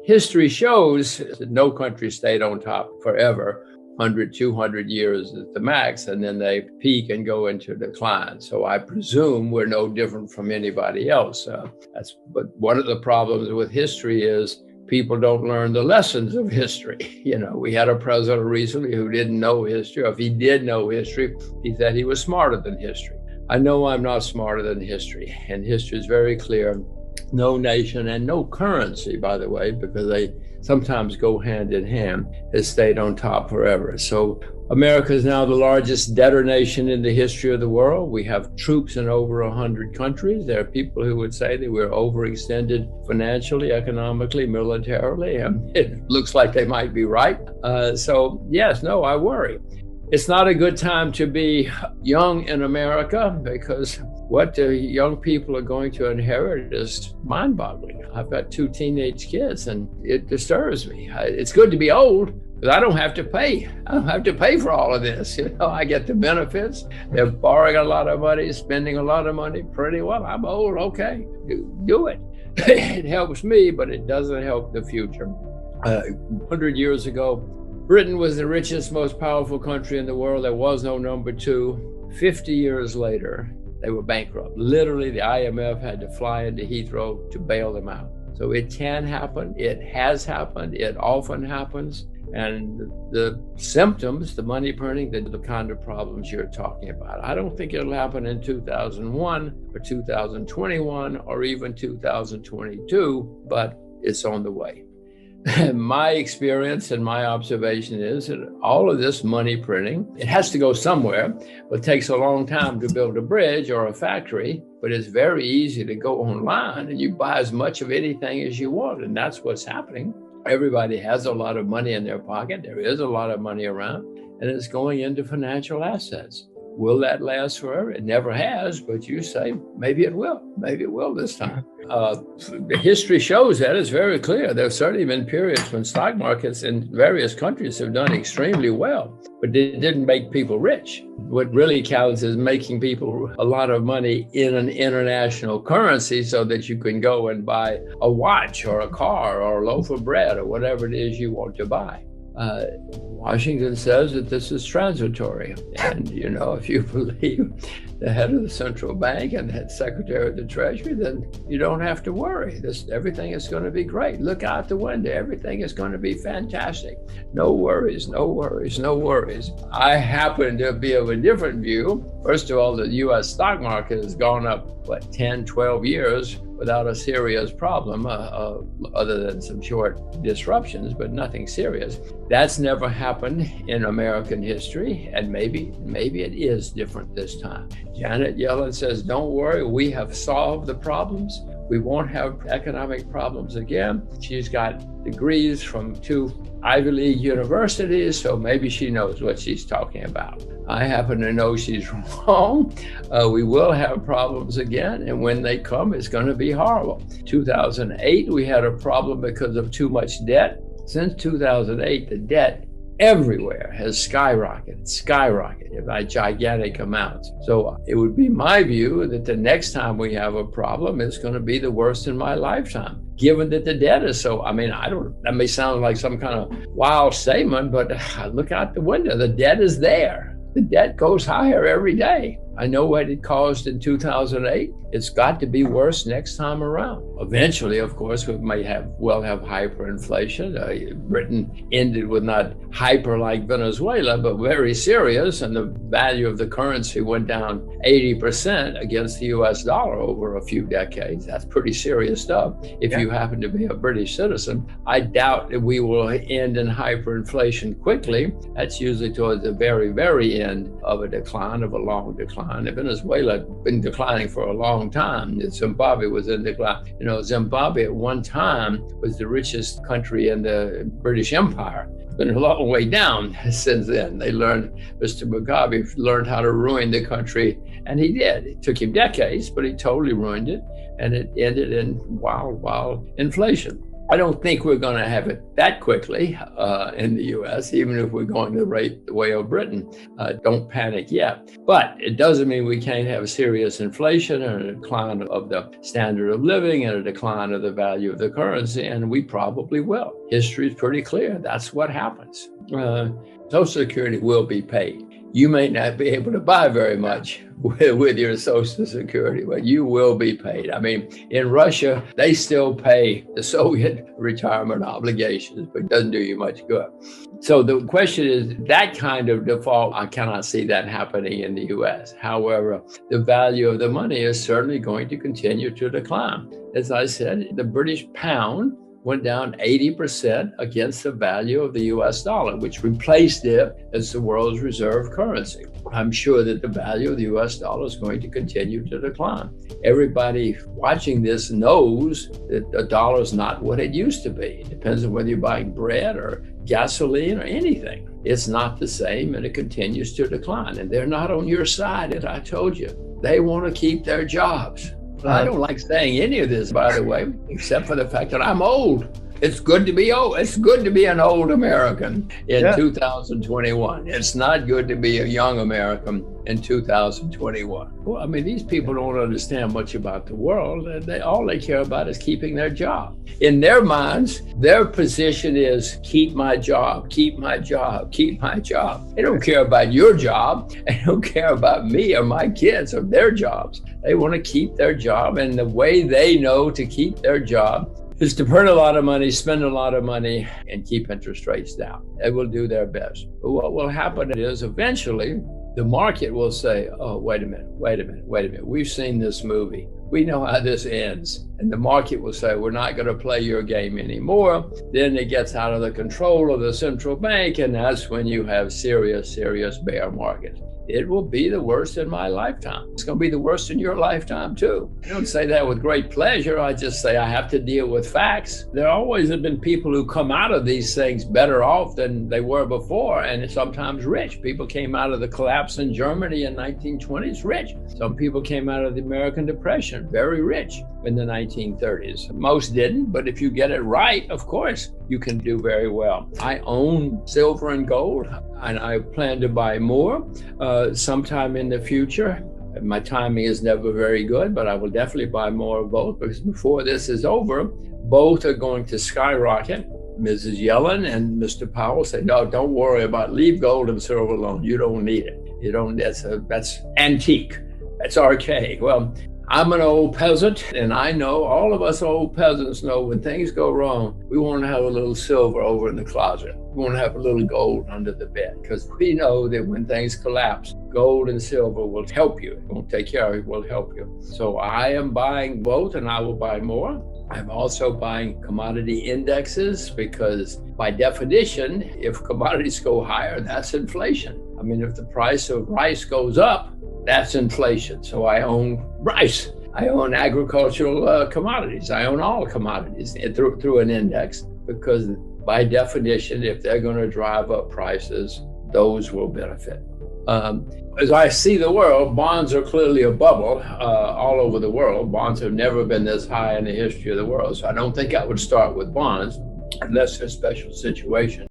history shows that no country stayed on top forever. 100, 200 years is the max, and then they peak and go into decline. So I presume we're no different from anybody else. But one of the problems with history is people don't learn the lessons of history. We had a president recently who didn't know history. Or if he did know history, he said he was smarter than history. I know I'm not smarter than history, and history is very clear. No nation and no currency, by the way, because they sometimes go hand in hand, has stayed on top forever. So America is now the largest debtor nation in the history of the world. We have troops in over 100 countries. There are people who would say that we're overextended financially, economically, militarily, and it looks like they might be right. So yes, no, I worry. It's not a good time to be young in America because what the young people are going to inherit is mind-boggling. I've got 2 teenage kids and it disturbs me. It's good to be old because I don't have to pay. I don't have to pay for all of this. I get the benefits. They're borrowing a lot of money, spending a lot of money pretty well. I'm old, okay, do it. It helps me, but it doesn't help the future. 100 years ago, Britain was the richest, most powerful country in the world. There was no number 2. 50 years later, they were bankrupt. Literally, the IMF had to fly into Heathrow to bail them out. So it can happen. It has happened. It often happens. And the symptoms, the money printing, the kind of problems you're talking about. I don't think it'll happen in 2001 or 2021 or even 2022, but it's on the way. My experience and my observation is that all of this money printing, it has to go somewhere, but it takes a long time to build a bridge or a factory, but it's very easy to go online and you buy as much of anything as you want. And that's what's happening. Everybody has a lot of money in their pocket. There is a lot of money around, and it's going into financial assets. Will that last forever? It never has, but you say, maybe it will. Maybe it will this time. The history shows that. It's very clear. There have certainly been periods when stock markets in various countries have done extremely well, but it didn't make people rich. What really counts is making people a lot of money in an international currency so that you can go and buy a watch or a car or a loaf of bread or whatever it is you want to buy. Washington says that this is transitory. And, if you believe the head of the central bank and the head secretary of the Treasury, then you don't have to worry. Everything is going to be great. Look out the window. Everything is going to be fantastic. No worries, no worries, no worries. I happen to be of a different view. First of all, the U.S. stock market has gone up, 10, 12 years without a serious problem, other than some short disruptions, but nothing serious. That's never happened in American history, and maybe it is different this time. Janet Yellen says, don't worry, we have solved the problems. We won't have economic problems again. She's got degrees from 2 Ivy League universities, so maybe she knows what she's talking about. I happen to know she's wrong. We will have problems again, and when they come, it's going to be horrible. 2008, we had a problem because of too much debt. Since 2008, the debt everywhere has skyrocketed by gigantic amounts. So it would be my view that the next time we have a problem, it's going to be the worst in my lifetime, given that the debt is so, that may sound like some kind of wild statement, but look out the window. The debt is there. The debt goes higher every day. I know what it caused in 2008. It's got to be worse next time around. Eventually, of course, we may have hyperinflation. Britain ended with not hyper like Venezuela, but very serious, and the value of the currency went down 80% against the US dollar over a few decades. That's pretty serious stuff. If you happen to be a British citizen, I doubt that we will end in hyperinflation quickly. That's usually towards the very, very end of a decline, of a long decline. Venezuela had been declining for a long time. Zimbabwe was in decline. Zimbabwe at one time was the richest country in the British Empire. It's been a long way down since then. Mr. Mugabe learned how to ruin the country, and he did. It took him decades, but he totally ruined it, and it ended in wild inflation. I don't think we're going to have it that quickly in the U.S., even if we're going the way of Britain. Don't panic yet. But it doesn't mean we can't have serious inflation and a decline of the standard of living and a decline of the value of the currency, and we probably will. History is pretty clear. That's what happens. Social Security will be paid. You may not be able to buy very much with your Social Security, but you will be paid. I mean, in Russia, they still pay the Soviet retirement obligations, but it doesn't do you much good. So the question is, that kind of default, I cannot see that happening in the US. However, the value of the money is certainly going to continue to decline. As I said, the British pound went down 80% against the value of the US dollar, which replaced it as the world's reserve currency. I'm sure that the value of the US dollar is going to continue to decline. Everybody watching this knows that the dollar is not what it used to be. It depends on whether you're buying bread or gasoline or anything. It's not the same, and it continues to decline. And they're not on your side, as I told you. They want to keep their jobs. I don't like saying any of this, by the way, except for the fact that I'm old. It's good to be old. It's good to be an old American in 2021. It's not good to be a young American in 2021. Well, I mean, these people don't understand much about the world. And all they care about is keeping their job. In their minds, their position is keep my job, keep my job, keep my job. They don't care about your job. They don't care about me or my kids or their jobs. They want to keep their job. And the way they know to keep their job is to burn a lot of money, spend a lot of money, and keep interest rates down. They will do their best. But what will happen is eventually the market will say, oh, wait a minute. We've seen this movie. We know how this ends. And the market will say, we're not going to play your game anymore. Then it gets out of the control of the central bank, and that's when you have serious bear market. It will be the worst in my lifetime. It's going to be the worst in your lifetime, too. I don't say that with great pleasure. I just say I have to deal with facts. There always have been people who come out of these things better off than they were before, and sometimes rich. People came out of the collapse in Germany in 1920s rich. Some people came out of the American Depression very rich in the 1930s. Most didn't, but if you get it right, of course, you can do very well. I own silver and gold, and I plan to buy more sometime in the future. My timing is never very good, but I will definitely buy more of both, because before this is over, both are going to skyrocket. Mrs. Yellen and Mr. Powell say, no, don't worry about it. Leave gold and silver alone. You don't need it. You don't. That's antique. That's archaic. Well, I'm an old peasant, and I know, all of us old peasants know, when things go wrong, we want to have a little silver over in the closet. We want to have a little gold under the bed, because we know that when things collapse, gold and silver will help you. It won't take care of you, it will help you. So I am buying both, and I will buy more. I'm also buying commodity indexes, because by definition, if commodities go higher, that's inflation. I mean, if the price of rice goes up, that's inflation. So I own rice. I own agricultural commodities. I own all commodities through an index, because by definition, if they're going to drive up prices, those will benefit. As I see the world, bonds are clearly a bubble all over the world. Bonds have never been this high in the history of the world. So I don't think I would start with bonds unless there's special situation.